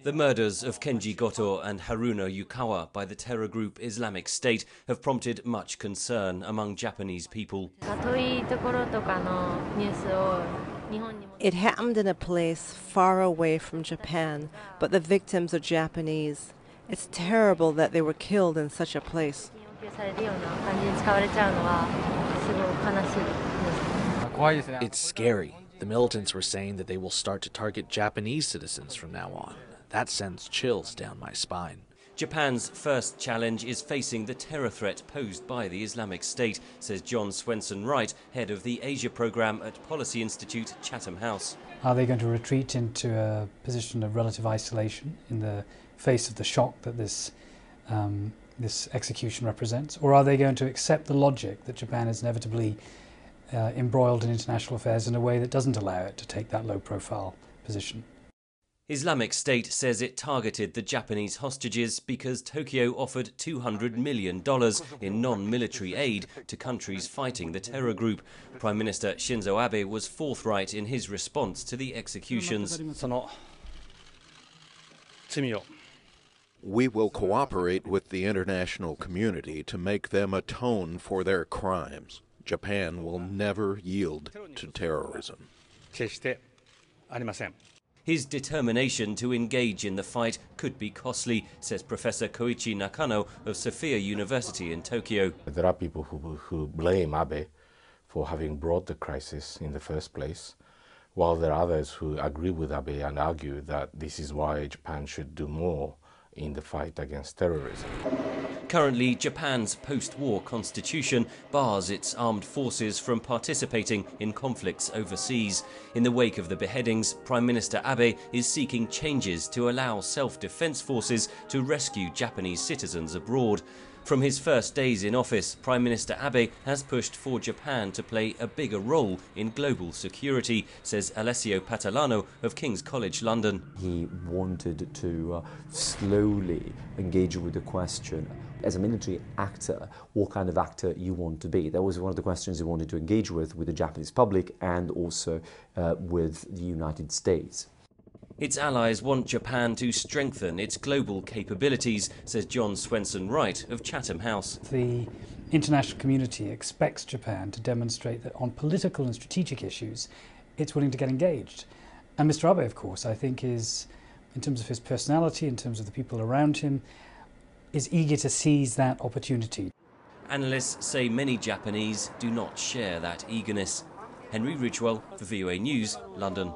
The murders of Kenji Goto and Haruna Yukawa by the terror group Islamic State have prompted much concern among Japanese people. It happened in a place far away from Japan, but the victims are Japanese. It's terrible that they were killed in such a place. It's scary. The militants were saying that they will start to target Japanese citizens from now on. That sends chills down my spine. Japan's first challenge is facing the terror threat posed by the Islamic State, says Swenson-Wright, head of the Asia program at policy institute Chatham House. Are they going to retreat into a position of relative isolation in the face of the shock that this execution represents? Or are they going to accept the logic that Japan is inevitably embroiled in international affairs in a way that doesn't allow it to take that low-profile position? Islamic State says it targeted the Japanese hostages because Tokyo offered $200 million in non-military aid to countries fighting the terror group. Prime Minister Shinzo Abe was forthright in his response to the executions. We will cooperate with the international community to make them atone for their crimes. Japan will never yield to terrorism. His determination to engage in the fight could be costly, says Professor Koichi Nakano of SOPHIA University in Tokyo. There are people who blame Abe for having brought the crisis in the first place, while there are others who agree with Abe and argue that this is why Japan should do more in the fight against terrorism. Currently, Japan's post-war constitution bars its armed forces from participating in conflicts overseas. In the wake of the beheadings, Prime Minister Abe is seeking changes to allow self-defense forces to rescue Japanese citizens abroad. From his first days in office, Prime Minister Abe has pushed for Japan to play a bigger role in global security, says Alessio Patalano of King's College London. He wanted to slowly engage with the question, as a military actor, what kind of actor you want to be. That was one of the questions he wanted to engage with the Japanese public and also with the United States. Its allies want Japan to strengthen its global capabilities, says Swenson-Wright of Chatham House. The international community expects Japan to demonstrate that on political and strategic issues, it's willing to get engaged. And Mr. Abe, of course, I think is, in terms of his personality, in terms of the people around him, is eager to seize that opportunity. Analysts say many Japanese do not share that eagerness. Henry Ridgwell for VOA News, London.